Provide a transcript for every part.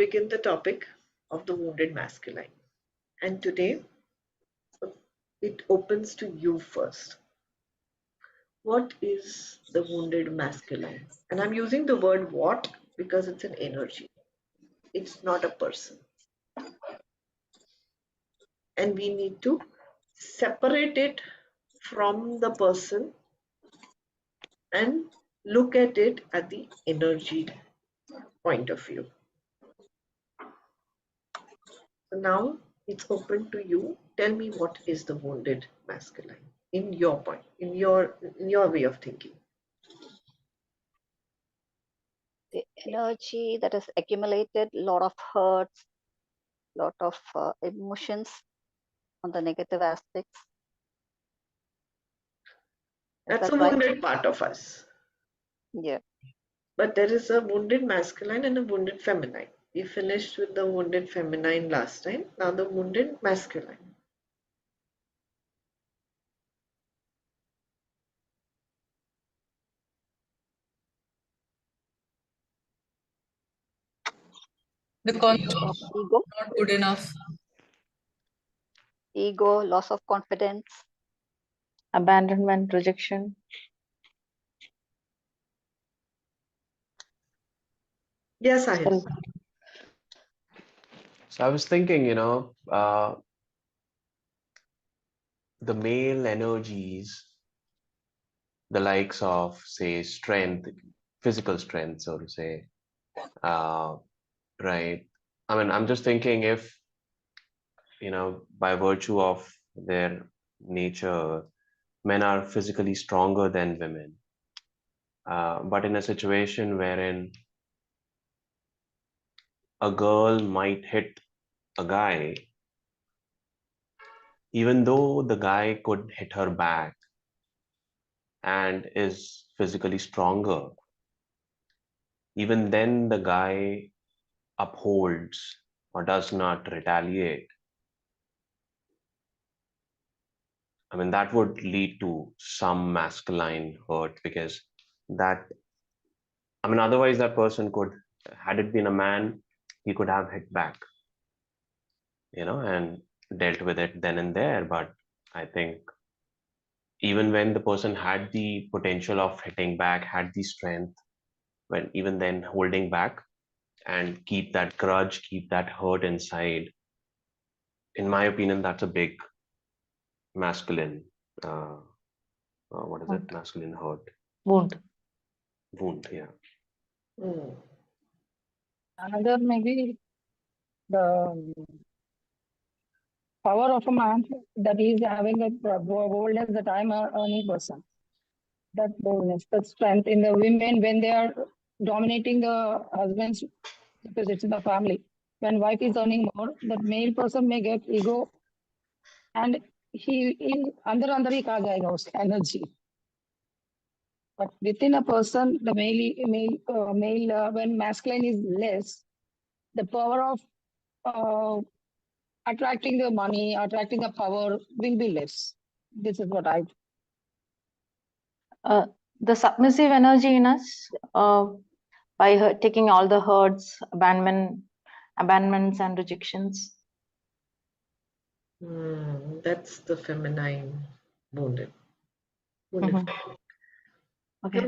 begin the topic of the wounded masculine. And today it opens to you first. What is the wounded masculine? And I'm using the word what because it's an energy. It's not a person. And we need to separate it from the person and look at it at the energy point of view. So now it's open to you. Tell me, what is the wounded masculine in your point, in your way of thinking? The energy that has accumulated, lot of hurts, lot of emotions on the negative aspects. That's a wounded part of us. Yeah. But there is a wounded masculine and a wounded feminine. We finished with the wounded feminine last time. Now the wounded masculine. The concept of ego, not good enough. Ego, loss of confidence, abandonment, rejection. Yes, Sahil. So I was thinking, the male energies, the likes of, say, strength, physical strength, so to say, right? I mean, I'm just thinking if, by virtue of their nature, men are physically stronger than women. But in a situation wherein a girl might hit a guy, even though the guy could hit her back and is physically stronger, even then the guy upholds or does not retaliate. I mean, that would lead to some masculine hurt, because otherwise that person could, had it been a man, he could have hit back, and dealt with it then and there. But I think even when the person had the potential of hitting back, had the strength, when even then holding back and keep that grudge, keep that hurt inside, in my opinion, that's a big masculine, what is it? Masculine hurt. Wound, yeah. Another maybe the power of a man that he is having a gold as the time earning person. That boldness, that strength in the women when they are dominating the husbands, because it's in the family. When wife is earning more, that male person may get ego, and he under he has energy. But within a person, the male when masculine is less, the power of attracting the money, attracting the power will be less. This is what I. The submissive energy in us, by taking all the hurts, abandonments and rejections. That's the feminine wounded. Okay.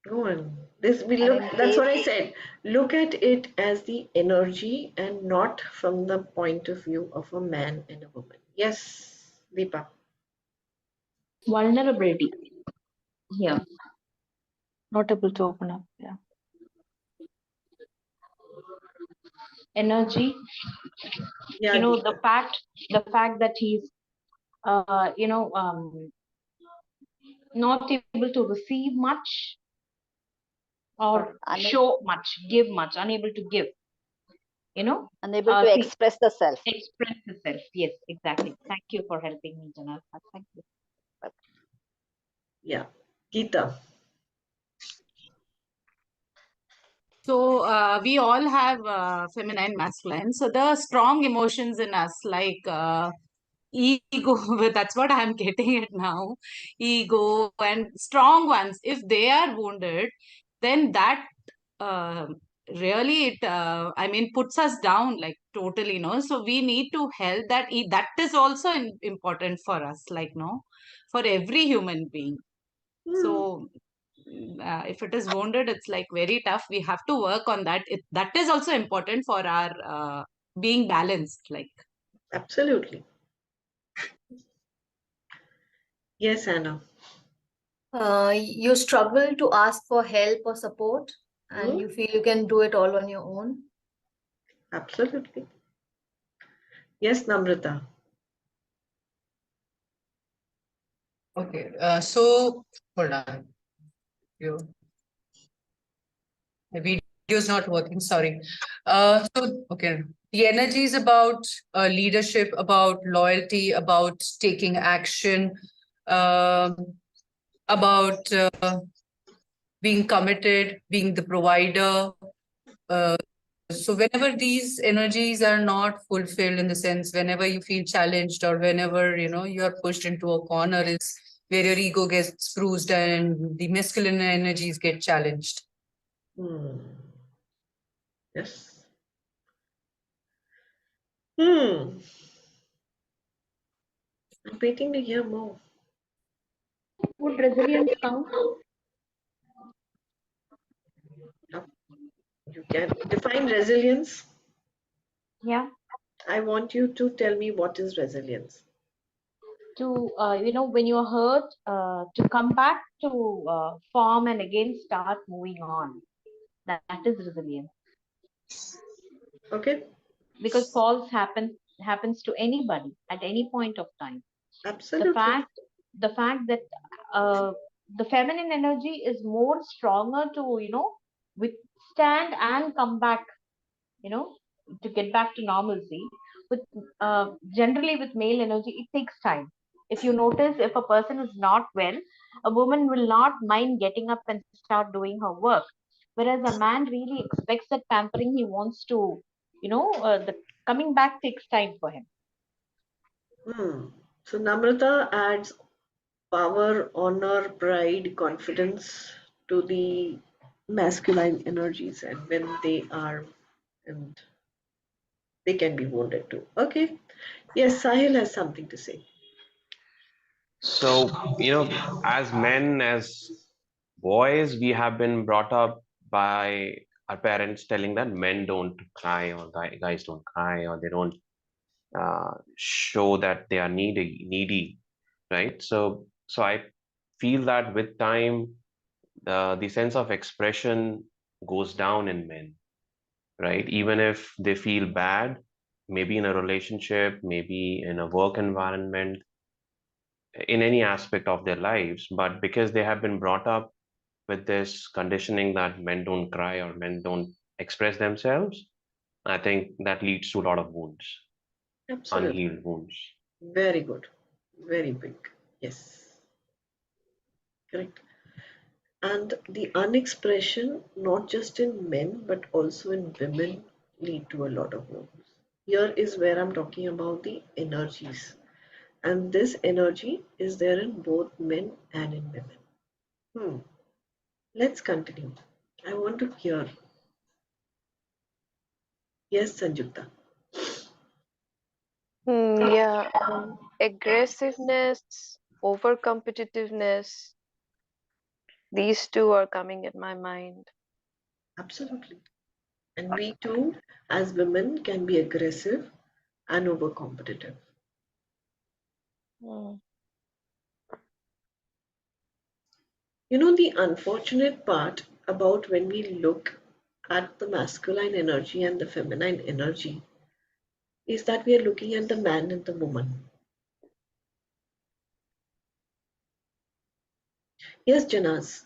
Go on. That's what I said. Look at it as the energy and not from the point of view of a man and a woman. Yes, Deepa. Vulnerability. Yeah. Not able to open up. Yeah. Energy. Yeah, the fact that he's not able to receive much or show much, give much, unable to give. Unable to express the self. Express the self. Yes, exactly. Thank you for helping me, Janal. Thank you. Yeah, Geeta. So we all have feminine, masculine. So the strong emotions in us, like ego, that's what I'm getting at now. Ego and strong ones, if they are wounded, then that really it I mean puts us down like totally, so we need to help that. That is also important for us, like for every human being. So if it is wounded, it's like very tough. We have to work on that. That is also important for our being balanced, like. Absolutely. Yes, Anna. You struggle to ask for help or support, and Hmm? you feel you can do it all on your own. Absolutely. Yes, Namrata. Okay, so hold on. The video is not working, sorry. So, okay. The energy is about leadership, about loyalty, about taking action, um, about being committed, being the provider. Uh, so whenever these energies are not fulfilled, in the sense, whenever you feel challenged or whenever, you are pushed into a corner, is where your ego gets bruised and the masculine energies get challenged. Yes. I'm waiting to hear more. Would resilience count? You can define resilience. Yeah. I want you to tell me what is resilience. To when you're hurt, to come back to form and again start moving on. That is resilience. Okay. Because falls happens to anybody at any point of time. Absolutely. The fact that the feminine energy is more stronger to withstand and come back, to get back to normalcy. With generally with male energy, it takes time. If you notice, if a person is not well, a woman will not mind getting up and start doing her work, whereas a man really expects that pampering. He wants to, the coming back takes time for him. So Namrata adds power, honor, pride, confidence to the masculine energies, and when they are, and they can be wounded too. Okay. Yes, Sahil has something to say. So, as men, as boys, we have been brought up by our parents telling that men don't cry, or guys don't cry, or they don't show that they are needy, right? So I feel that with time, the sense of expression goes down in men, right? Even if they feel bad, maybe in a relationship, maybe in a work environment, in any aspect of their lives, but because they have been brought up with this conditioning that men don't cry or men don't express themselves, I think that leads to a lot of wounds, Absolutely. unhealed wounds. Very good. Very big. Yes. Correct. And the unexpression, not just in men, but also in women, lead to a lot of wounds. Here is where I'm talking about the energies. And this energy is there in both men and in women. Let's continue. I want to hear. Yes, Sanjukta. Yeah, aggressiveness, over competitiveness, these two are coming in my mind. Absolutely. And we too, as women, can be aggressive and over competitive. Mm. The unfortunate part about when we look at the masculine energy and the feminine energy is that we are looking at the man and the woman. Yes, Janas.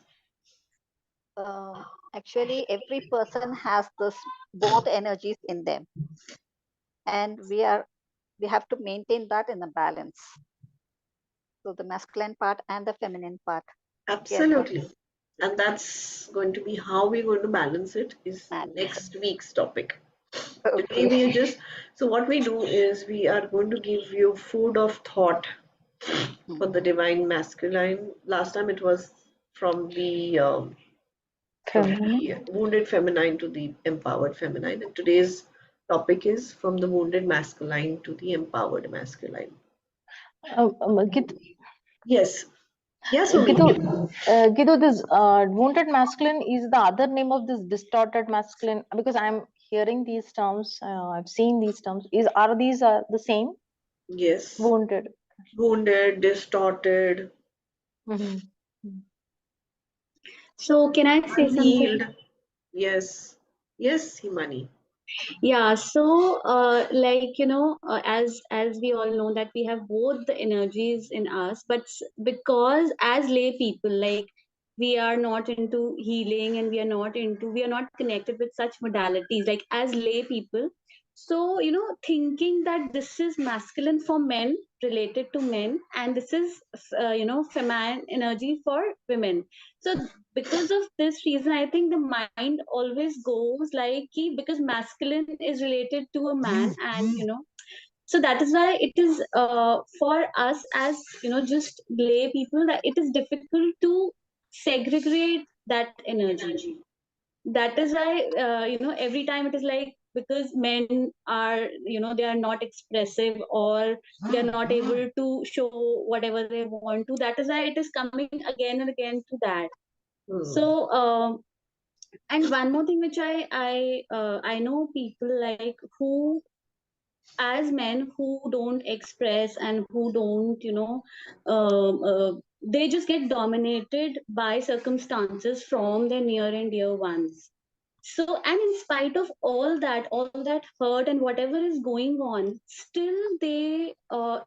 Actually, every person has this both energies in them, and we have to maintain that in a balance. So the masculine part and the feminine part. Absolutely. And that's going to be how we're going to balance it is next week's topic. Today we are just, so what we do is we are going to give you food of thought for the divine masculine. Last time it was from the from Feminine. the wounded feminine to the empowered feminine. And today's topic is from the wounded masculine to the empowered masculine. Geetu, Yes. Yes, Geetu, Geetu, this wounded masculine is the other name of this distorted masculine, because I'm hearing these terms. I've seen these terms. Are these the same? yes. Wounded. Wounded, distorted, Mm-hmm. So can I say something? unhealed. Yes. Yes, Himani. Yeah, so as we all know that we have both the energies in us, but because as lay people, like we are not into healing and we are not connected with such modalities, like as lay people. So, thinking that this is masculine for men, related to men, and this is, feminine energy for women. So because of this reason, I think the mind always goes like because masculine is related to a man, and so that is why it is for us as just lay people, that it is difficult to segregate that energy. That is why every time it is like, because men are, they are not expressive, or they are not able to show whatever they want to. That is why it is coming again and again to that. So and one more thing which I know people like who, as men, who don't express and who don't, they just get dominated by circumstances from their near and dear ones. So, and in spite of all that hurt and whatever is going on, still they,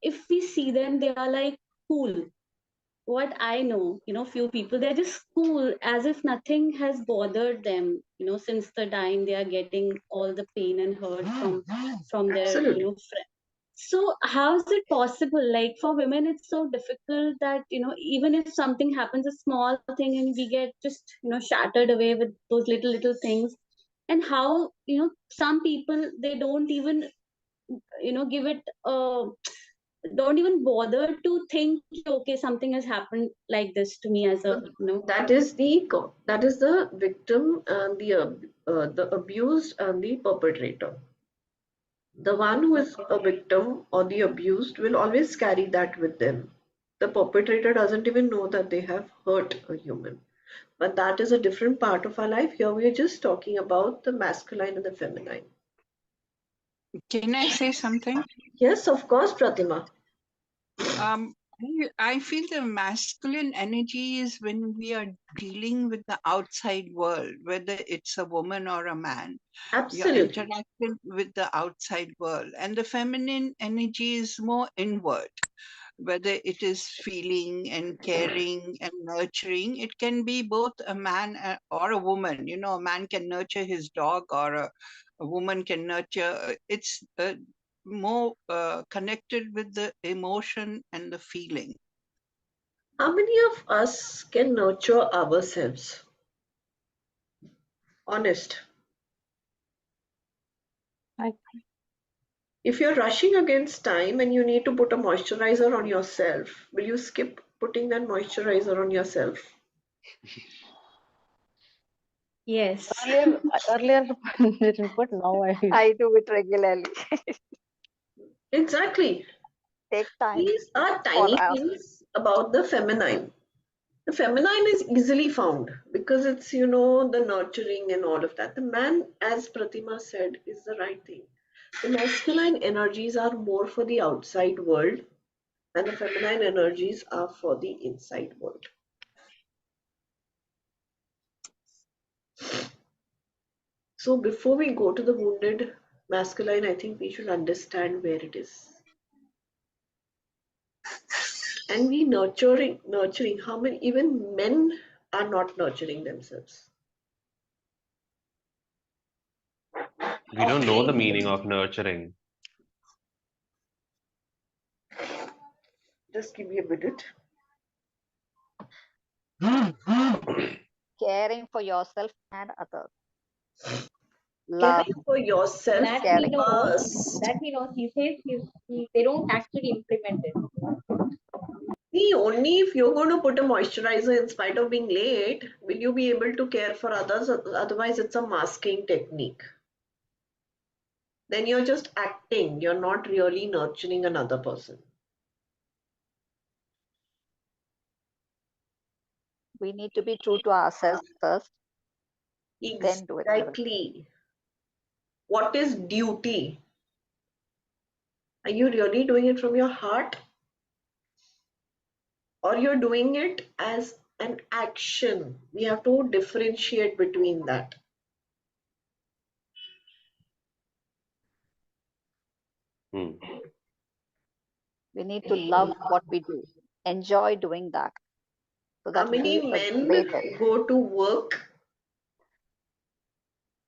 if we see them, they are like cool. What I know, few people, they're just cool, as if nothing has bothered them, since the time they are getting all the pain and hurt from their, Absolutely. friend. So how is it possible? Like for women, it's so difficult that, even if something happens, a small thing, and we get just, shattered away with those little things. And how, some people, they don't even, give it don't even bother to think, okay, something has happened like this to me as a, That is the victim and the abused and the perpetrator. The one who is a victim or the abused will always carry that with them. The perpetrator doesn't even know that they have hurt a human. But that is a different part of our life. Here we are just talking about the masculine and the feminine. Can I say something? Yes, of course, Pratima. I feel the masculine energy is when we are dealing with the outside world, whether it's a woman or a man. You're Absolutely. interacting with the outside world. And the feminine energy is more inward, whether it is feeling and caring and nurturing. It can be both a man or a woman. A man can nurture his dog, or a woman can nurture. It's more connected with the emotion and the feeling. How many of us can nurture ourselves? Honest. If you're rushing against time and you need to put a moisturizer on yourself, will you skip putting that moisturizer on yourself? Yes. Earlier didn't put, now I do it regularly. Exactly. Take time These are for tiny us. things about the feminine. The feminine is easily found because it's, the nurturing and all of that. The man, as Pratima said, is the right thing. The masculine energies are more for the outside world, and the feminine energies are for the inside world. So before we go to the wounded masculine, I think we should understand where it is. And we nurturing, how many, even men are not nurturing themselves. We don't know the meaning of nurturing. Just give me a minute. Caring for yourself and others. Love. Caring for yourself That we Caring. know. first. That we know. He says they don't actually implement it. See, only if you're going to put a moisturizer in spite of being late, will you be able to care for others. Otherwise, it's a masking technique. Then you're just acting. You're not really nurturing another person. We need to be true to ourselves first, then do it. Exactly. What is duty? Are you really doing it from your heart? Or you're doing it as an action? We have to differentiate between that. Hmm. We need to love what we do, enjoy doing that. So How that will many be a men great help. go to work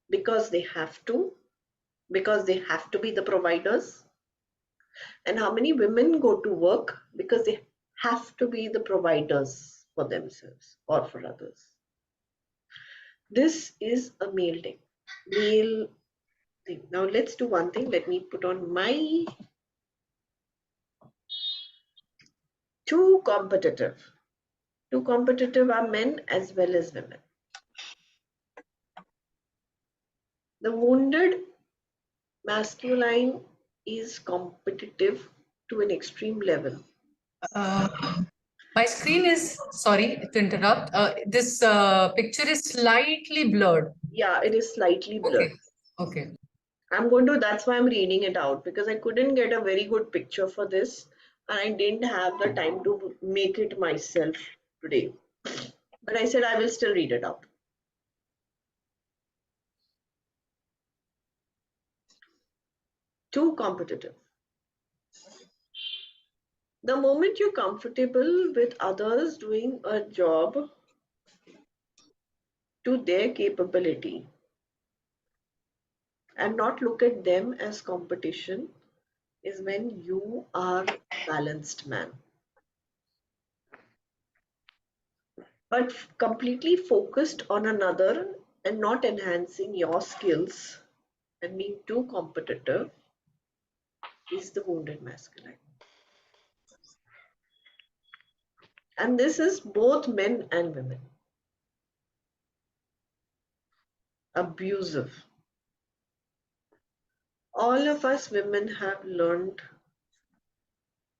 because they have to, because they have to be the providers? And how many women go to work because they have to be the providers for themselves or for others? This is a male thing. Male thing. Now let's do one thing. Let me put on my too competitive. Too competitive are men as well as women. The wounded masculine is competitive to an extreme level. My screen is, sorry to interrupt, this picture is slightly blurred. Yeah, it is slightly blurred. Okay. That's why I'm reading it out, because I couldn't get a very good picture for this and I didn't have the time to make it myself today. But I said I will still read it out. Too competitive. The moment you're comfortable with others doing a job to their capability and not look at them as competition is when you are a balanced man. But completely focused on another and not enhancing your skills and being too competitive is the wounded masculine. And this is both men and women. Abusive. All of us women have learned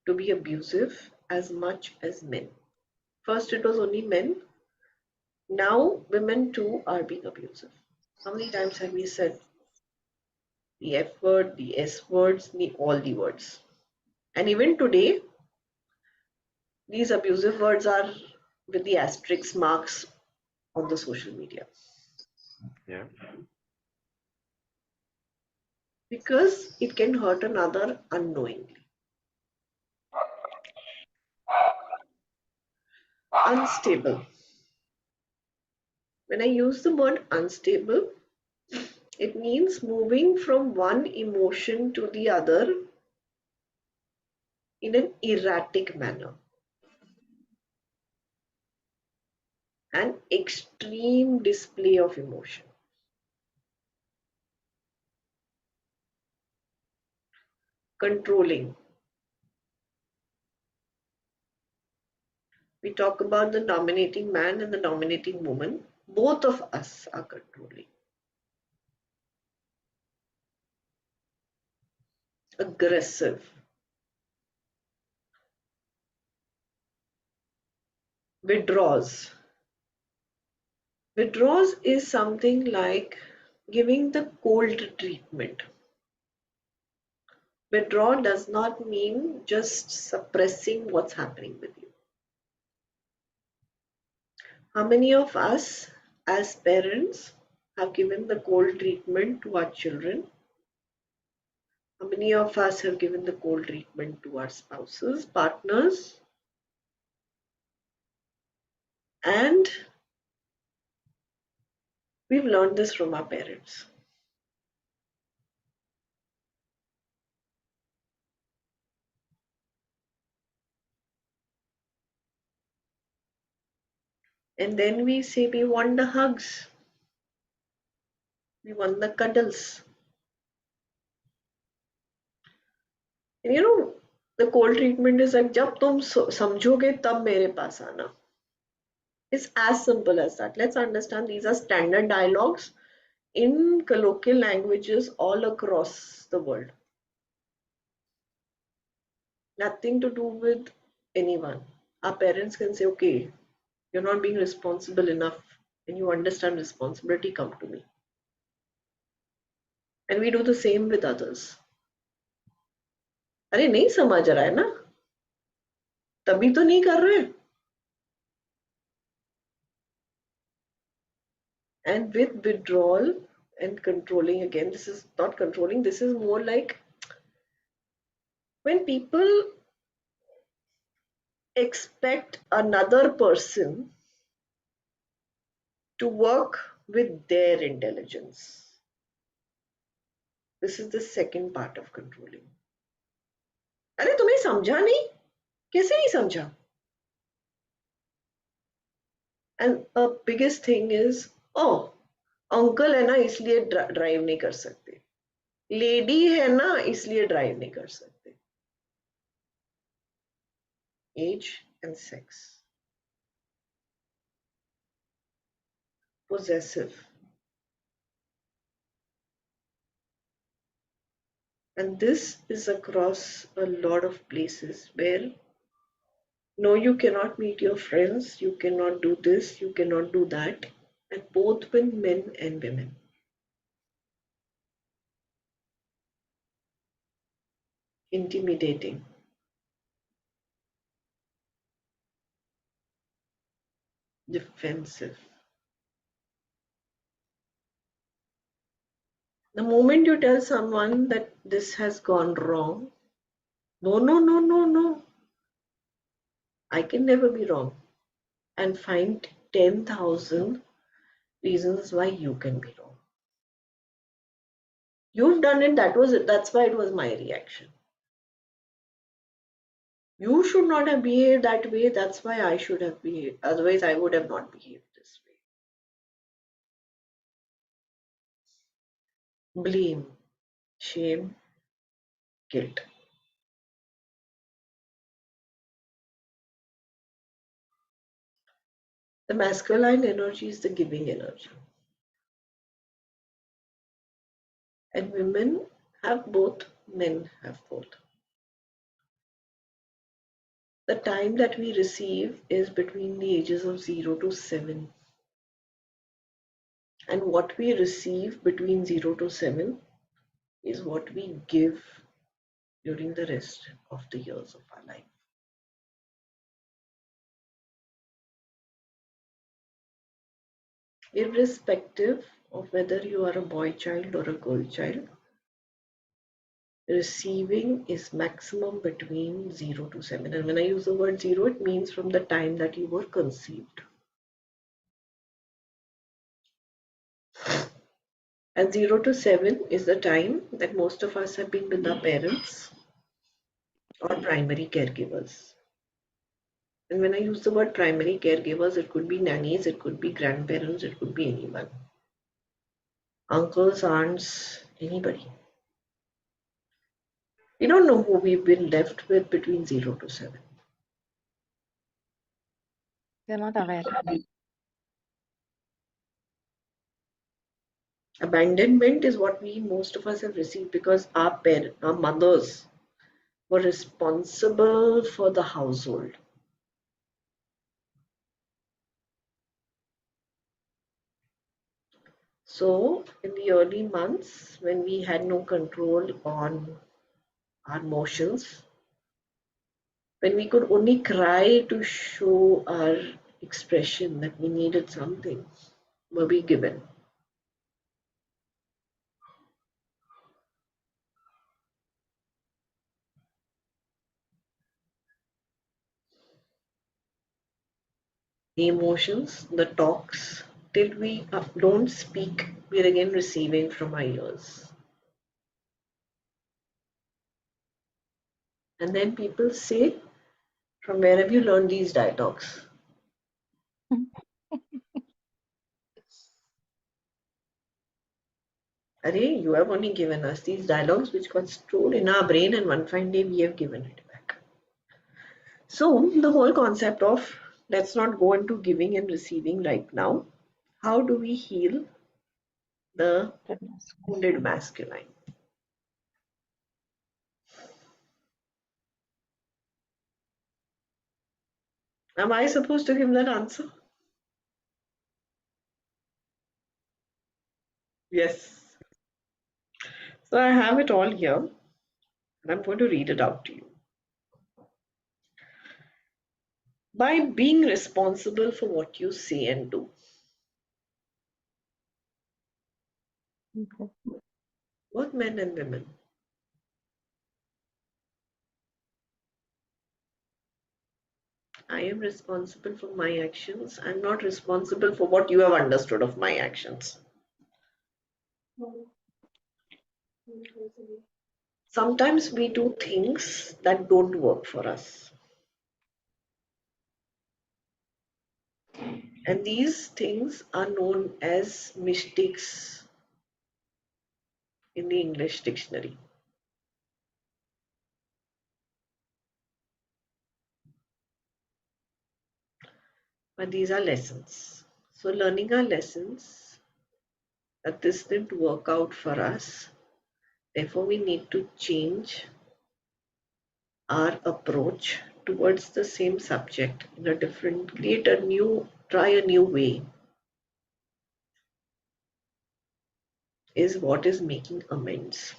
to be abusive as much as men. First, it was only men. Now, women too are being abusive. How many times have we said the F word, the S words, all the words? And even today, these abusive words are with the asterisk marks on the social media. Yeah. Because it can hurt another unknowingly. Unstable. When I use the word unstable, it means moving from one emotion to the other in an erratic manner. An extreme display of emotion. Controlling. We talk about the dominating man and the dominating woman. Both of us are controlling. Aggressive. Withdraws. Withdraws is something like giving the cold treatment. Withdraw does not mean just suppressing what's happening with you. How many of us as parents have given the cold treatment to our children? How many of us have given the cold treatment to our spouses, partners? And we've learned this from our parents. And then we say we want the hugs. We want the cuddles. And The cold treatment is like जब तुम समझोगे तब मेरे पास आना. It's as simple as that. Let's understand these are standard dialogues in colloquial languages all across the world. Nothing to do with anyone. Our parents can say, okay, you're not being responsible enough and you understand responsibility, come to me. And we do the same with others. अरे नहीं समझ रहा है ना, तभी तो नहीं कर रहे. And with withdrawal and controlling, again, this is not controlling, this is more like when people expect another person to work with their intelligence. This is the second part of controlling. अरे तुम्हें समझा नहीं, कैसे नहीं समझा? And a biggest thing is, oh, uncle है ना इसलिए ड्राइव नहीं कर सकते, लेडी है ना इसलिए ड्राइव नहीं कर सकते. Age and sex. Possessive. And this is across a lot of places where no, you cannot meet your friends, you cannot do this, you cannot do that, and both with men and women. Intimidating. Defensive. The moment you tell someone that this has gone wrong, no, no, no, no, no, I can never be wrong, and find 10,000 reasons why you can be wrong. You've done it, that's why it was my reaction. You should not have behaved that way, that's why I should have behaved, otherwise I would have not behaved this way. Blame, shame, guilt. The masculine energy is the giving energy. And women have both, men have both. The time that we receive is between the ages of 0 to 7. And what we receive between 0 to 7 is what we give during the rest of the years of our life. Irrespective of whether you are a boy child or a girl child, receiving is maximum between 0 to 7. And when I use the word 0, it means from the time that you were conceived. And 0 to 7 is the time that most of us have been with our parents or primary caregivers. And when I use the word primary caregivers, it could be nannies, it could be grandparents, it could be anyone. Uncles, aunts, anybody. We don't know who we've been left with between 0 to 7. You're not aware. Abandonment is what most of us have received because our mothers were responsible for the household. So in the early months, when we had no control on our emotions, when we could only cry to show our expression that we needed something, were we given. The emotions, the talks, till we don't speak, we are again receiving from our ears. And then people say, from where have you learned these dialogues? Arey, you have only given us these dialogues which got stored in our brain, and one fine day we have given it back. So the whole concept of, let's not go into giving and receiving right now. How do we heal the wounded masculine? Am I supposed to give that answer? Yes. So I have it all here, and I'm going to read it out to you. By being responsible for what you say and do. Okay. Both men and women. I am responsible for my actions. I'm not responsible for what you have understood of my actions. Sometimes we do things that don't work for us. And these things are known as mistakes in the English dictionary. But these are lessons. So learning our lessons that this didn't work out for us. Therefore, we need to change our approach towards the same subject in a different, try a new way, is what is making amends.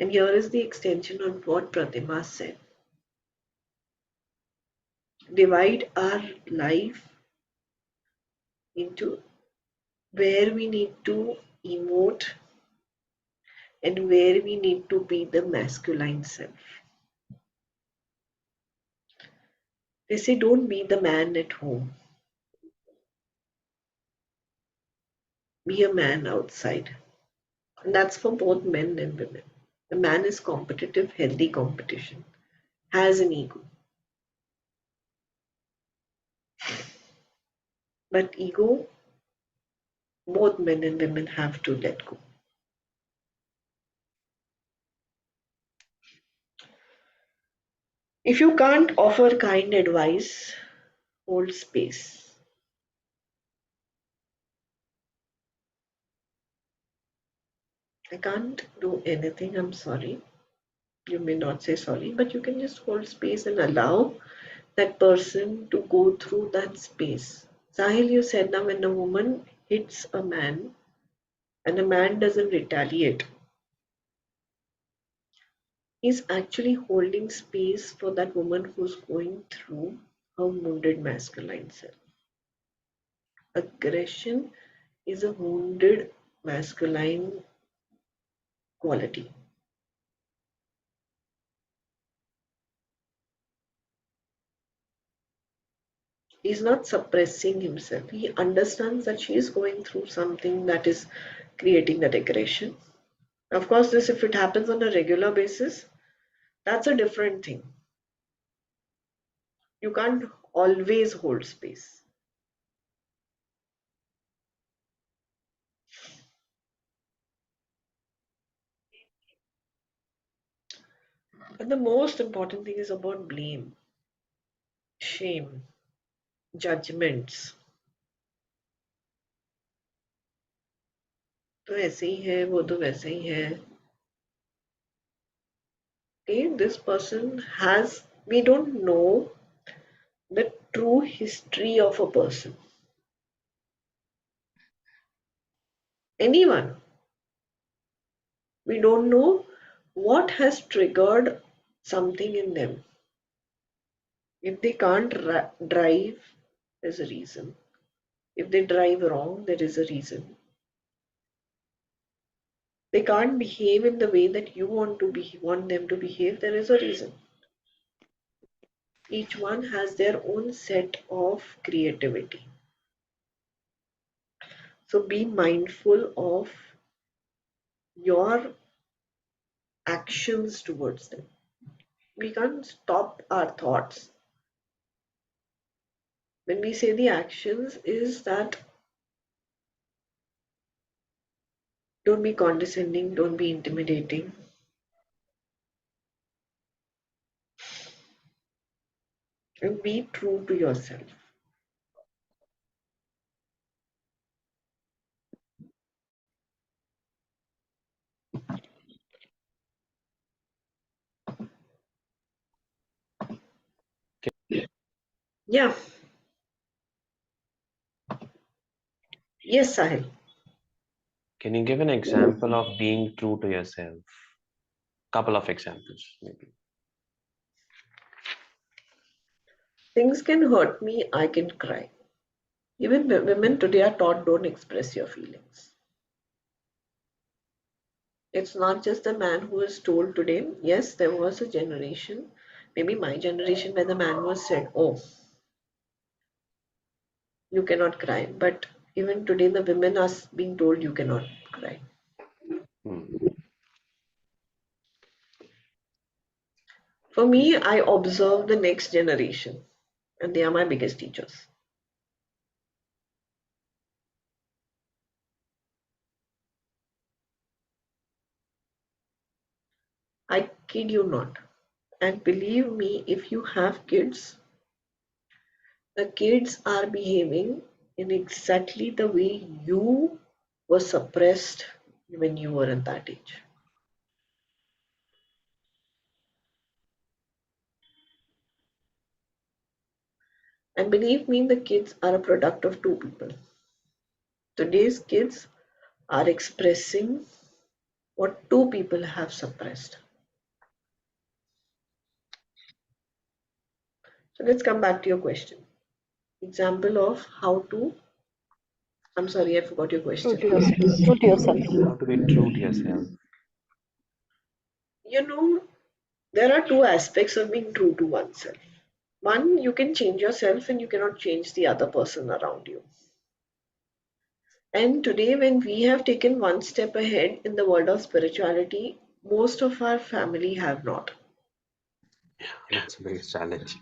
And here is the extension on what Pratima said. Divide our life into where we need to emote and where we need to be the masculine self. They say don't be the man at home, be a man outside. And that's for both men and women. The man is competitive, healthy competition, has an ego. But ego, both men and women have to let go. If you can't offer kind advice, hold space. I can't do anything, I'm sorry. You may not say sorry, but you can just hold space and allow that person to go through that space. Sahil, you said now when a woman hits a man and a man doesn't retaliate, he's actually holding space for that woman who's going through her wounded masculine self. Aggression is a wounded masculine quality. He's not suppressing himself. He understands that she is going through something that is creating that aggression. Of course, this, if it happens on a regular basis, that's a different thing. You can't always hold space. But the most important thing is about blame, shame, judgments. तो ऐसे ही है, वो तो वैसे ही है. Okay, this person has, we don't know the true history of a person. Anyone. We don't know what has triggered something in them. If they can't drive, there's a reason. If they drive wrong, there is a reason. They can't behave in the way that you want them to behave, there is a reason. Each one has their own set of creativity. So be mindful of your actions towards them. We can't stop our thoughts. When we say the actions, is that Don't be condescending, don't be intimidating. And be true to yourself. Yeah. Yes, Sahil. Can you give an example of being true to yourself? Couple of examples, maybe. Things can hurt me, I can cry. Even women today are taught don't express your feelings. It's not just the man who is told today. Yes, there was a generation, maybe my generation, where the man was said, oh, you cannot cry. But even today, the women are being told you cannot cry. Hmm. For me, I observe the next generation, and they are my biggest teachers. I kid you not. And believe me, if you have kids, the kids are behaving in exactly the way you were suppressed when you were at that age. And believe me, the kids are a product of two people. Today's kids are expressing what two people have suppressed. So let's come back to your question. Example of how to, I'm sorry, I forgot your True question. to yourself. True to yourself. How to be true to yourself? You know, there are two aspects of being true to oneself. One, you can change yourself and you cannot change the other person around you. And today, when we have taken one step ahead in the world of spirituality, most of our family have not. That's a big challenge.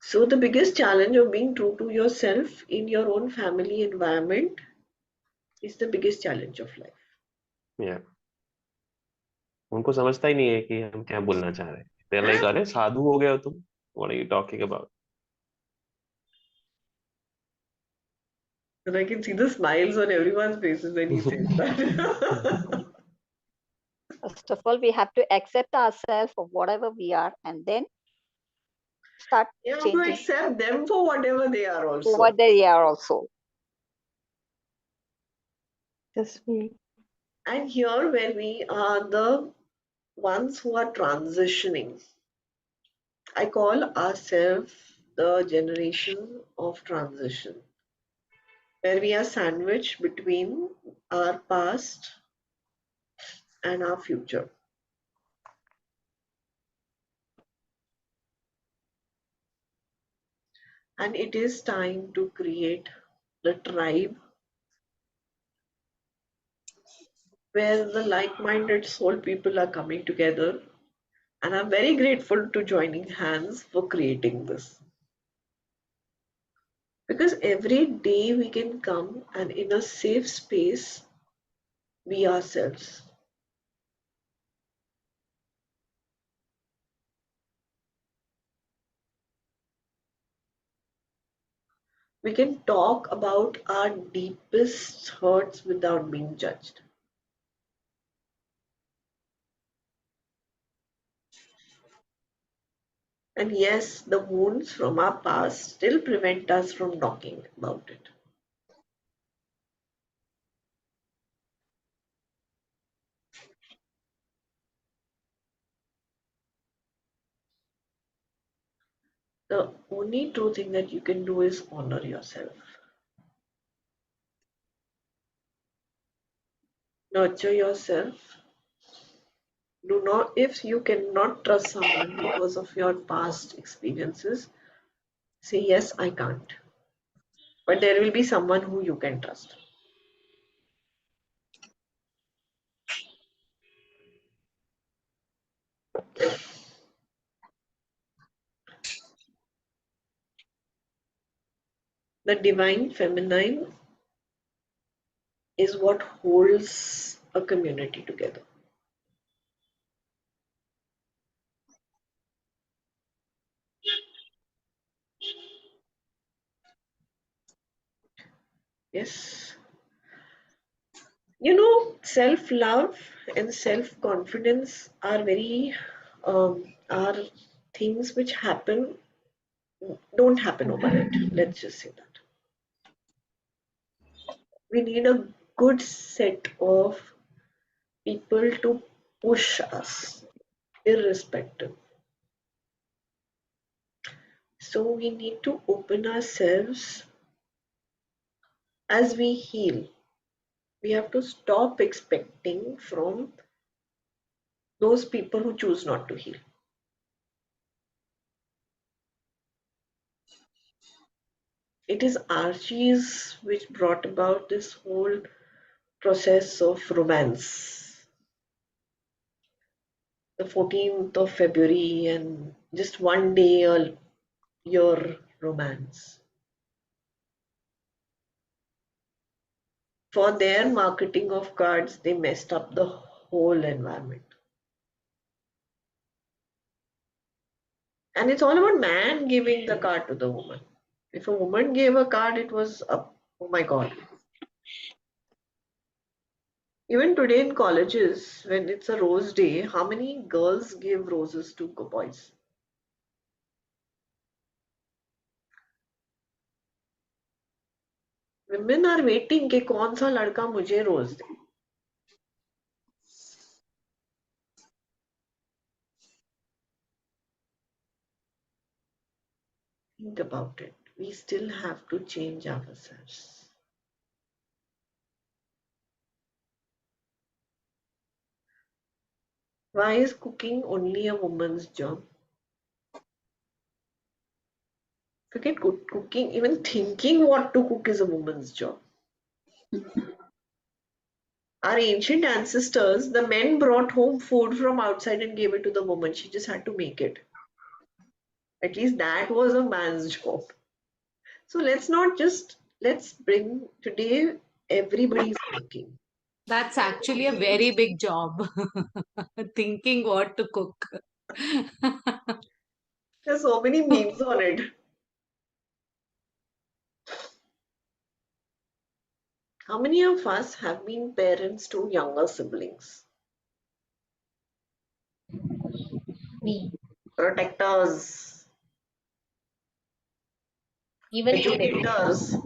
So, the biggest challenge of being true to yourself in your own family environment is the biggest challenge of life. Yeah. उनको समझता ही नहीं है कि हम क्या बोलना चाह रहे हैं. They're like, अरे साधु हो गए हो तुम? What are you talking about? And I can see the smiles on everyone's faces when he says that. First of all, we have to accept ourselves for whatever we are and then start You have to changing accept them for whatever they are for also. what they are also. Yes, we. And here, where we are the ones who are transitioning, I call ourselves the generation of transition, where we are sandwiched between our past and our future. And it is time to create the tribe where the like-minded soul people are coming together. And I'm very grateful to joining hands for creating this. Because every day we can come and in a safe space be ourselves. We can talk about our deepest hurts without being judged. And yes, the wounds from our past still prevent us from talking about it. The only true thing that you can do is honor yourself. Nurture yourself. Do not, if you cannot trust someone because of your past experiences, say, yes, I can't. But there will be someone who you can trust. The divine feminine is what holds a community together. Yes. You know, self-love and self-confidence are are things which don't happen overnight. Let's just say that. We need a good set of people to push us, irrespective. So we need to open ourselves as we heal. We have to stop expecting from those people who choose not to heal. It is Archie's which brought about this whole process of romance. The 14th of February and just one day a year romance. For their marketing of cards, they messed up the whole environment. And it's all about man giving the card to the woman. If a woman gave a card, it was up. Oh my God. Even today in colleges, when it's a rose day, how many girls give roses to boys? Women are waiting कि कौन सा लड़का मुझे रोज दे. Think about it. We still have to change ourselves. Why is cooking only a woman's job? Forget cooking, even thinking what to cook is a woman's job. Our ancient ancestors, the men brought home food from outside and gave it to the woman. She just had to make it. At least that was a man's job. So let's bring today everybody's cooking. That's actually a very big job. Thinking what to cook. There's so many memes on it. How many of us have been parents to younger siblings? Me. Protectors, Even today. educators,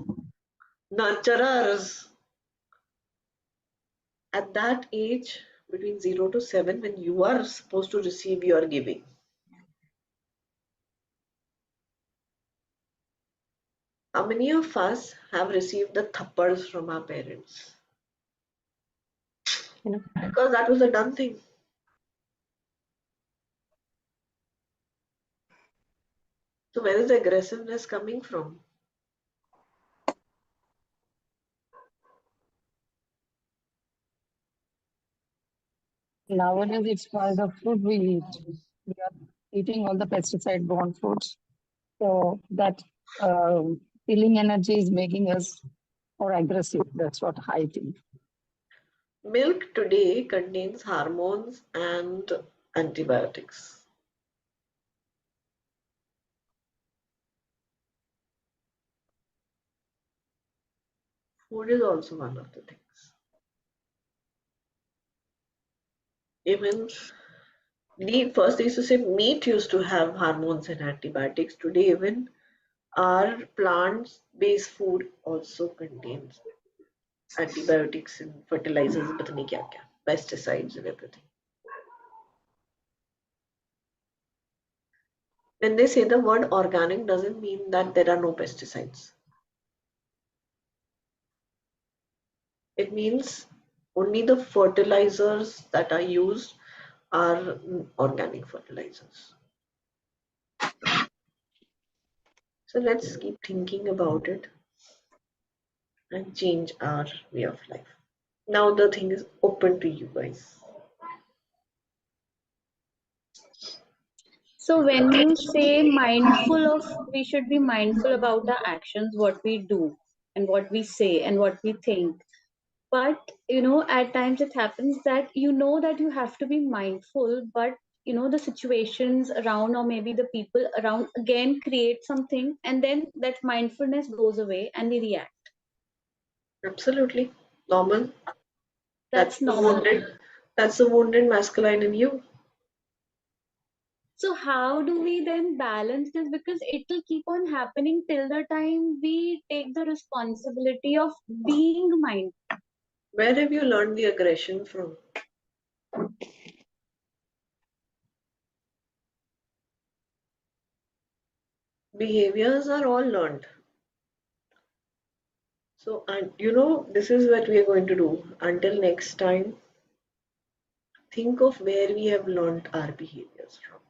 nurturers. At that age, between 0 to 7, when you are supposed to receive, you are giving. How many of us have received the thappads from our parents? Because that was a done thing. So where is the aggressiveness coming from? Nowadays, it's by the food we eat. We are eating all the pesticide-borne foods. So that healing energy is making us more aggressive. That's what I think. Milk today contains hormones and antibiotics. Food is also one of the things. Even first they used to say meat used to have hormones and antibiotics. Today even our plant-based food also contains antibiotics and fertilizers, but nahi kya kya, pesticides and everything. When they say the word organic doesn't mean that there are no pesticides. It means only the fertilizers that are used are organic fertilizers. So let's keep thinking about it and change our way of life. Now the thing is open to you guys. So when you say mindful of, we should be mindful about our actions, what we do and what we say and what we think. But at times it happens that that you have to be mindful, but the situations around, or maybe the people around, again create something, and then that mindfulness goes away and we react. Absolutely normal. That's The normal. that's the wounded masculine in you. So how do we then balance this? Because it will keep on happening till the time we take the responsibility of being mindful. Where have you learned the aggression from? Behaviors are all learned. So, and this is what we are going to do. Until next time, think of where we have learned our behaviors from.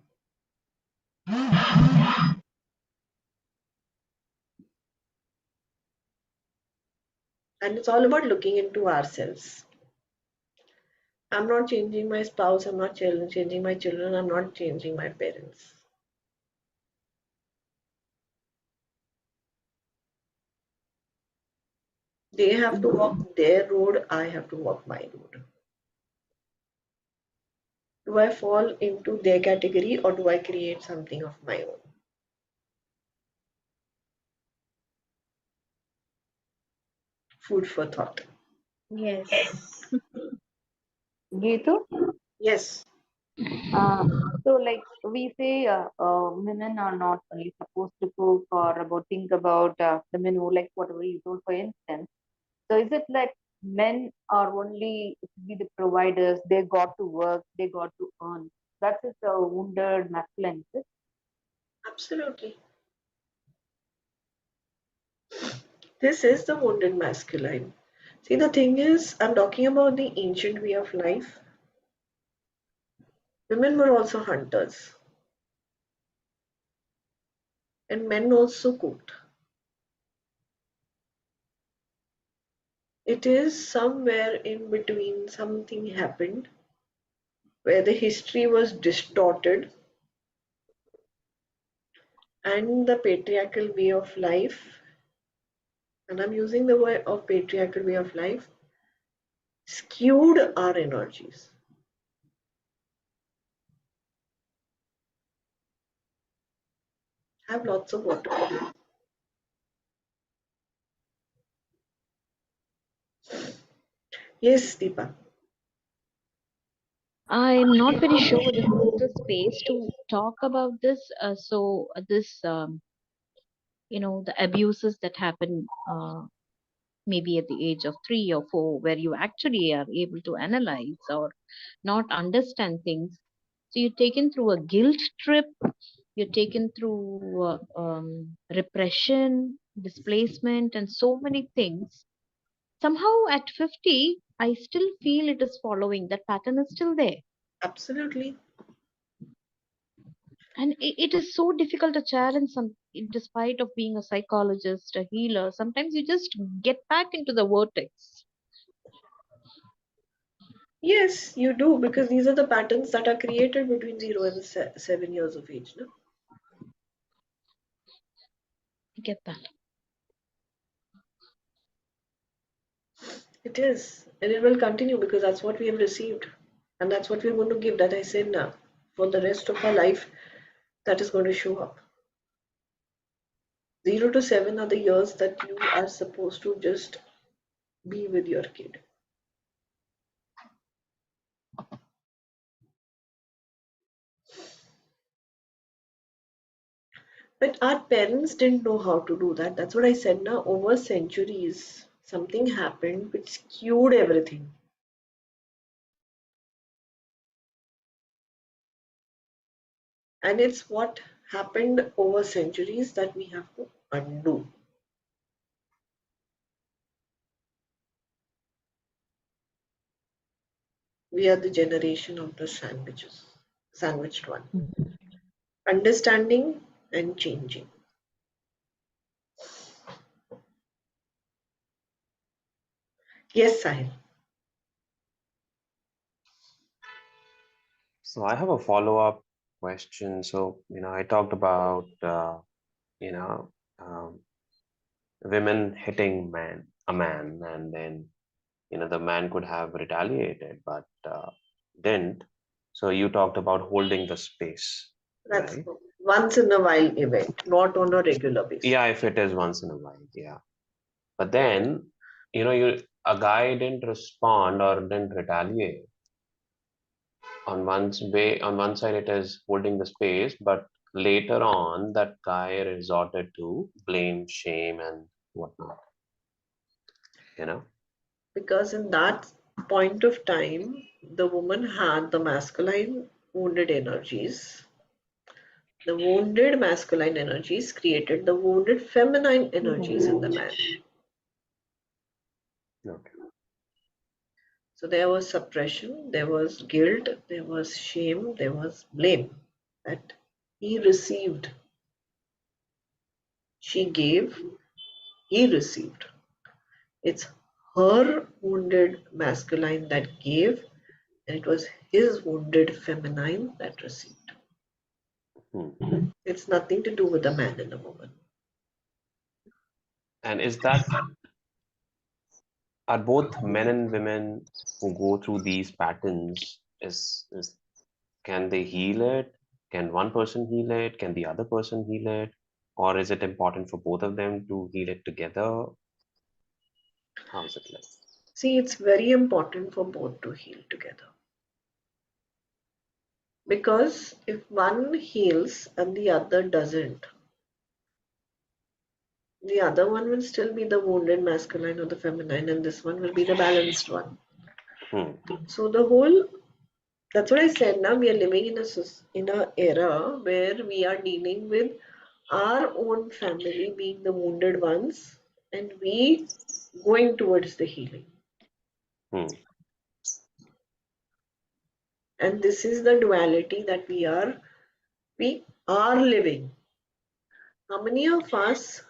And it's all about looking into ourselves. I'm not changing my spouse, I'm not changing my children, I'm not changing my parents. They have to walk their road, I have to walk my road. Do I fall into their category or do I create something of my own? Food for thought. Yes. Geetu? Yes. So like we say, women are not only supposed to cook or about think about the menu, like whatever you told, for instance. So is it like men are only to be the providers? They got to work, they got to earn. That is the wounded masculine. Is it? Absolutely. This is the wounded masculine. See, the thing is, I'm talking about the ancient way of life. Women were also hunters, and men also cooked. It is somewhere in between something happened where the history was distorted and the patriarchal way of life, and I'm using the word of patriarchal way of life, skewed our energies. Have lots of water. Yes, Deepa. I'm not very sure whether this is the space to talk about this. This, the abuses that happen maybe at the age of 3 or 4, where you actually are able to analyze or not understand things. So you're taken through a guilt trip, you're taken through repression, displacement, and so many things. Somehow at 50, I still feel it is following. That pattern is still there. Absolutely. And it is so difficult to challenge some, despite of being a psychologist, a healer. Sometimes you just get back into the vortex. Yes, you do, because these are the patterns that are created between 0 and 7 years of age. No? I get that. It is, and it will continue because that's what we have received, and that's what we're going to give. That I said now, for the rest of our life, that is going to show up. 0 to 7 are the years that you are supposed to just be with your kid. But our parents didn't know how to do that. That's what I said now. Over centuries, something happened which skewed everything. And it's what happened over centuries that we have to undo. We are the generation of the sandwiched one. Understanding and changing. Yes, Sahil. So I have a follow-up question. So, I talked about, you know, um, women hitting a man, and then the man could have retaliated, but didn't. So you talked about holding the space, That's right? once in a while event, not on a regular basis. Yeah, if it is once in a while, yeah. But then, a guy didn't respond or didn't retaliate. On one side it is holding the space, but later on that guy resorted to blame, shame, and whatnot. Because in that point of time, the woman had the masculine wounded energies. The wounded masculine energies created the wounded feminine energies in the man. Okay. So there was suppression, there was guilt, there was shame, there was blame that he received. She gave, he received. It's her wounded masculine that gave, and it was his wounded feminine that received. It's nothing to do with a man and a woman. And are both men and women who go through these patterns, can they heal it? Can one person heal it? Can the other person heal it? Or is it important for both of them to heal it together? How is it like? See, it's very important for both to heal together. Because if one heals and the other doesn't, the other one will still be the wounded masculine or the feminine, and this one will be the balanced one. So that's what I said. Now we are living in a era where we are dealing with our own family being the wounded ones, and we going towards the healing. And this is the duality that we are living. How many of us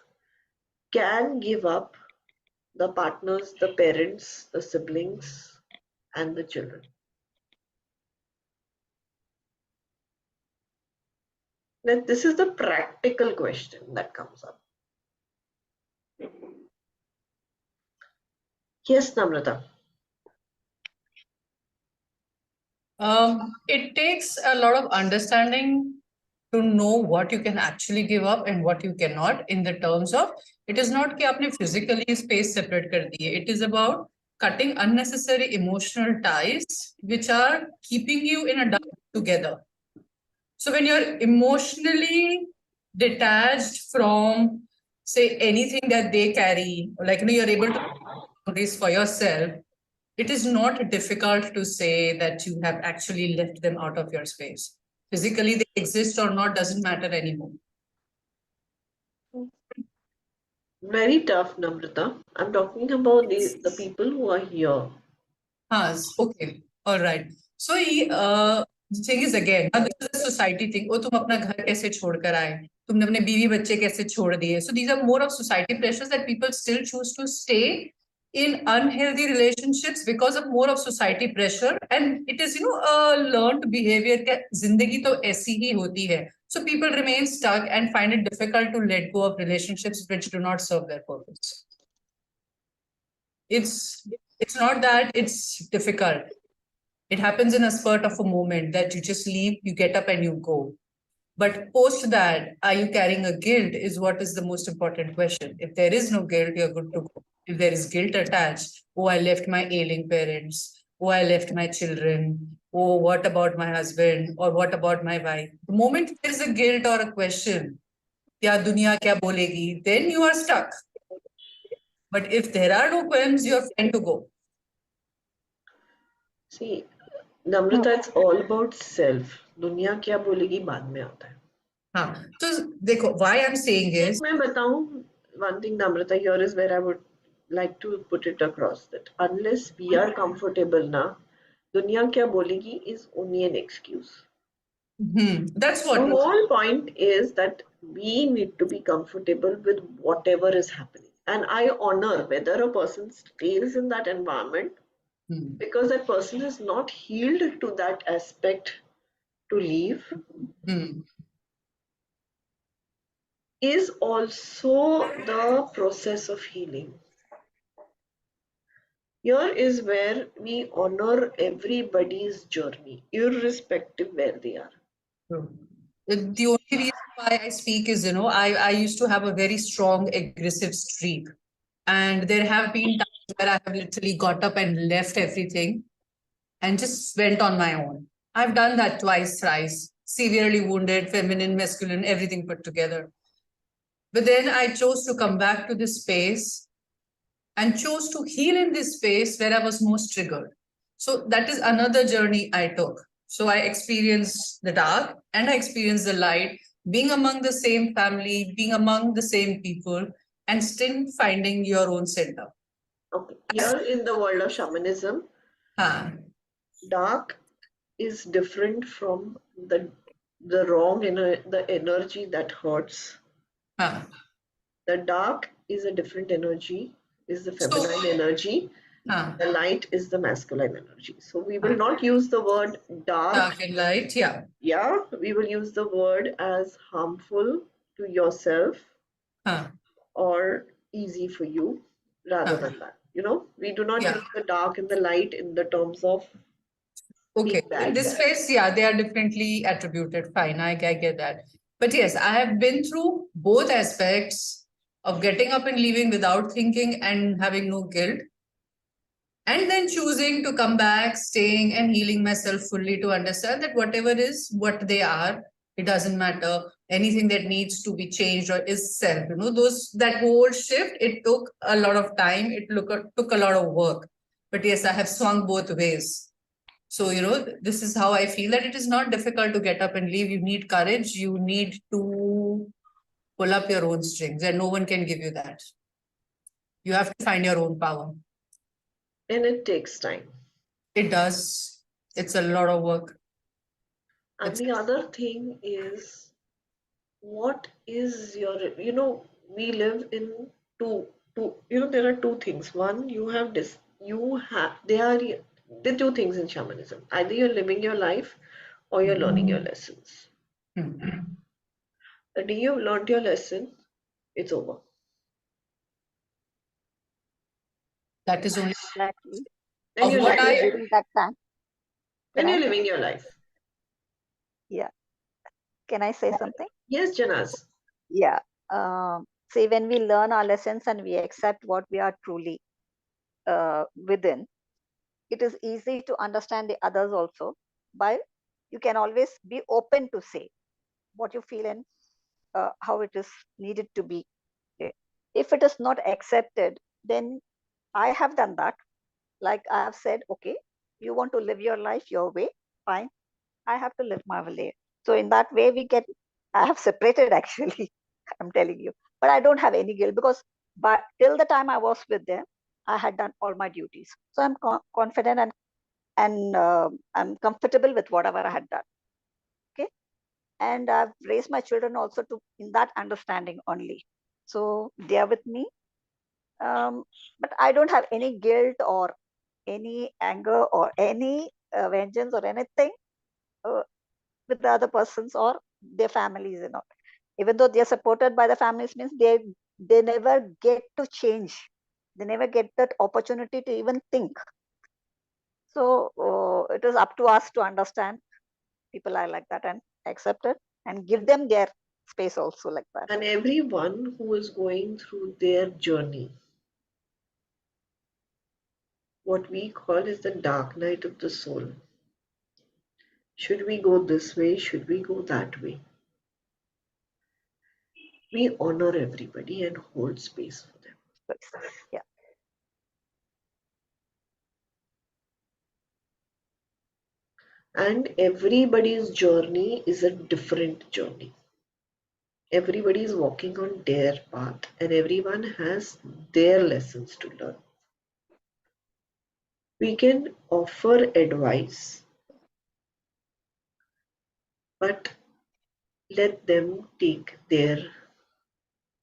can give up the partners, the parents, the siblings, and the children? Then this is the practical question that comes up. Yes, Namrata. It takes a lot of understanding to know what you can actually give up and what you cannot, in the terms of, it is not कि आपने physically space separate कर दिए. It is about cutting unnecessary emotional ties which are keeping you in a dark together. So when you're emotionally detached from, say, anything that they carry, like you're able to do this for yourself, it is not difficult to say that you have actually left them out of your space. Physically, they exist or not doesn't matter anymore. Very tough, Namrata. I'm talking about the people who are here. Okay, all right. So the thing is, again, this is a society thing. Oh, तुम अपना घर कैसे छोड़कर आए? तुमने अपने बीवी बच्चे कैसे छोड़ दिए? So these are more of society pressures that people still choose to stay in unhealthy relationships because of more of society pressure, and it is a learned behavior that जिंदगी तो ऐसी ही होती है. So people remain stuck and find it difficult to let go of relationships which do not serve their purpose. It's not that it's difficult. It happens in a spurt of a moment that you just leave, you get up and you go. But post that, are you carrying a guilt is what is the most important question. If there is no guilt, you're good to go. If there is guilt attached, oh, I left my ailing parents, oh, I left my children, oh, what about my husband, or what about my wife? The moment there is a guilt or a question, kya duniya kya bolegi, then you are stuck. But if there are no questions, you're fine to go. See, Namrata, it's all about self. दुनिया क्या बोलेगी बाद में आता है. हाँ, तो देखो, why I'm saying is, मैं बताऊं, one thing, Namrata, here is where I would like to put it across, that unless we are comfortable now, दुनिया क्या बोलेगी is only an excuse. That's what the whole point is, that we need to be comfortable with whatever is happening, and I honor whether a person stays in that environment because that person is not healed to that aspect to leave, is also the process of healing. Here is where we honor everybody's journey, irrespective where they are. True. The only reason why I speak is, I used to have a very strong aggressive streak. And there have been times where I have literally got up and left everything and just went on my own. I've done that twice, thrice, severely wounded, feminine, masculine, everything put together. But then I chose to come back to this space and chose to heal in this space where I was most triggered. So that is another journey I took. So I experienced the dark and I experienced the light, being among the same family, being among the same people, and still finding your own center. Okay. Here in the world of shamanism, Huh. dark is different from the the energy that hurts. Huh. The dark is a different energy, is the So, feminine energy. huh. The light is the masculine energy. So we will Huh. not use the word dark. Dark and light, yeah. Yeah, we will use the word as harmful to yourself Huh. or easy for you rather Huh. than that. We do not Yeah. use the dark and the light in the terms of Okay. being In bad. this space, yeah, they are differently attributed. Fine, I get that. But yes, I have been through both aspects of getting up and leaving without thinking and having no guilt, and then choosing to come back, staying and healing myself fully to understand that whatever is what they are, it doesn't matter. Anything that needs to be changed or is self, that whole shift, it took a lot of time, took a lot of work. But yes, I have swung both ways. So, this is how I feel that it is not difficult to get up and leave. You need courage, you need to pull up your own strings, and no one can give you that. You have to find your own power. And it takes time. It does. It's a lot of work. And the other thing is, what is we live in there are two things. One, there are two things in shamanism. Either you're living your life or you're learning your lessons. Hmm. The day you've learned your lesson, it's over. That is only Exactly. Then of you're what Exactly living, during that time. then Can you're I? living your life. Yeah. Can I say something? Yes, Janaz. Yeah. See, when we learn our lessons and we accept what we are truly within, it is easy to understand the others also. But you can always be open to say what you feel and how it is needed to be. Okay. If it is not accepted, then I have done that. Like I have said, okay, you want to live your life your way, fine. I have to live my way. So in that way, I have separated actually, I'm telling you. But I don't have any guilt because till the time I was with them, I had done all my duties. So I'm confident and I'm comfortable with whatever I had done. Okay. And I've raised my children also to in that understanding only. So they are with me. But I don't have any guilt or any anger or any vengeance or anything uh, with the other persons or their families and all. Even though they are supported by the families, means they never get to change. They never get that opportunity to even think. So it is up to us to understand people are like that and accept it and give them their space also like that. And everyone who is going through their journey, what we call is the dark night of the soul. Should we go this way? Should we go that way? We honor everybody and hold space for them. Yeah. And everybody's journey is a different journey. Everybody is walking on their path, and everyone has their lessons to learn. We can offer advice, but let them take their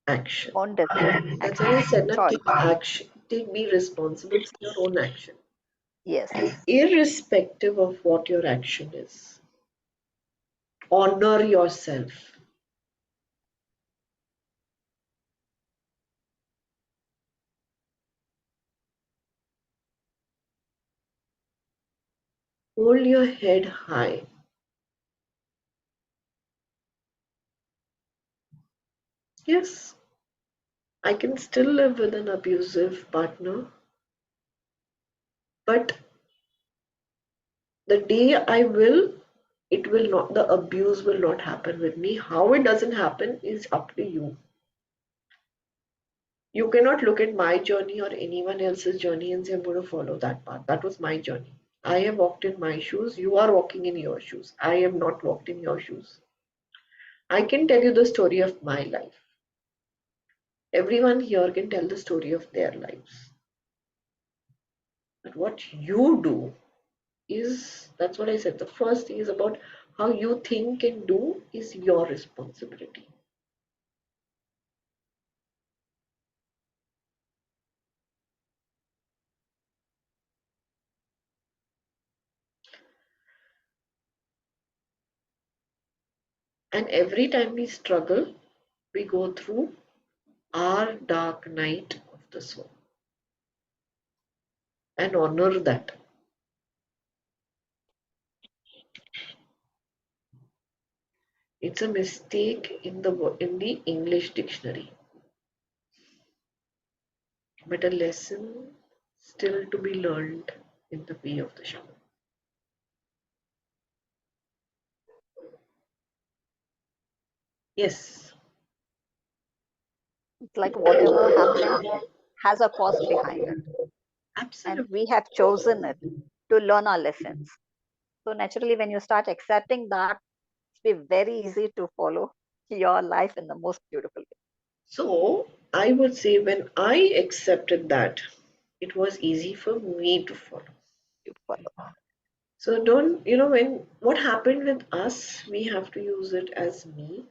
action. On decision, That's why I actually, said that choice. take action, be responsible for your own action, Yes. irrespective of what your action is. Honor yourself. Hold your head high. Yes, I can still live with an abusive partner, but the day I will, it will not, the abuse will not happen with me. How it doesn't happen is up to you. You cannot look at my journey or anyone else's journey and say, I'm going to follow that path. That was my journey. I have walked in my shoes. You are walking in your shoes. I have not walked in your shoes. I can tell you the story of my life. Everyone here can tell the story of their lives. But what you do is, that's what I said. The first thing is about how you think and do is your responsibility. And every time we struggle, we go through our dark night of the soul and honor that. It's a mistake in the English dictionary, but a lesson still to be learned in the way of the shaman. Yes. It's like whatever happened has a cause behind it. Absolutely. And we have chosen it to learn our lessons. So naturally, when you start accepting that, it's be very easy to follow your life in the most beautiful way. So I would say when I accepted that, it was easy for me to follow. You follow. So don't, when what happened with us, we have to use it as me.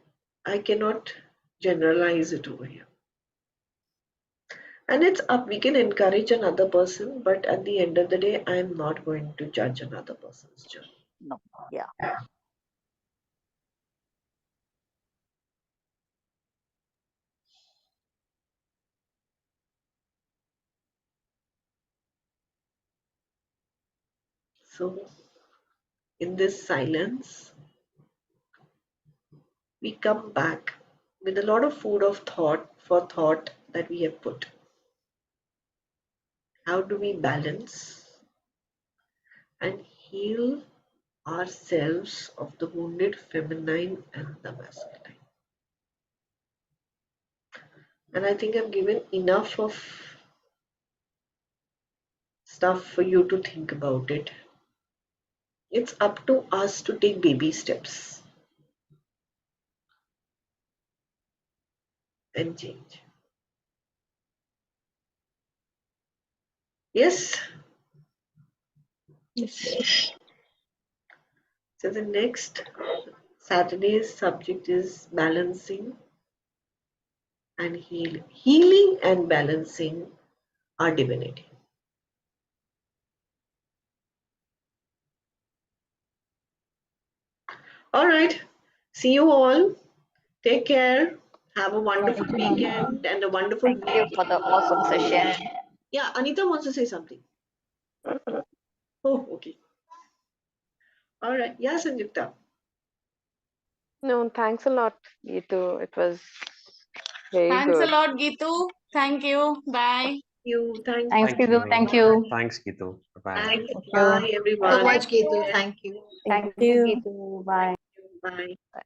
I cannot generalize it over here. And it's up, we can encourage another person, but at the end of the day, I'm not going to judge another person's journey. No, yeah. So in this silence, we come back with a lot of food of thought that we have put. How do we balance and heal ourselves of the wounded feminine and the masculine? And I think I've given enough of stuff for you to think about it. It's up to us to take baby steps and change. Yes? Yes. So the next Saturday's subject is balancing and healing and balancing our divinity. All right. See you all. Take care. Have a wonderful Thank you, ma'am. weekend and a wonderful Thank you week. for the awesome session. Yeah, Anita wants to say something. Oh, okay. All right. Yeah, Sanjukta. No, thanks a lot, Geetu. It was very Thanks a good. lot, Geetu. Thank you. Bye. You. Thank Thanks, Thank Kidu. you. Thank you. Thanks, Gitu. Bye. Thanks. Thank you. Bye, So everyone. much, Geetu. Thank you. Thank Thank you, you. Geetu. Bye. Bye.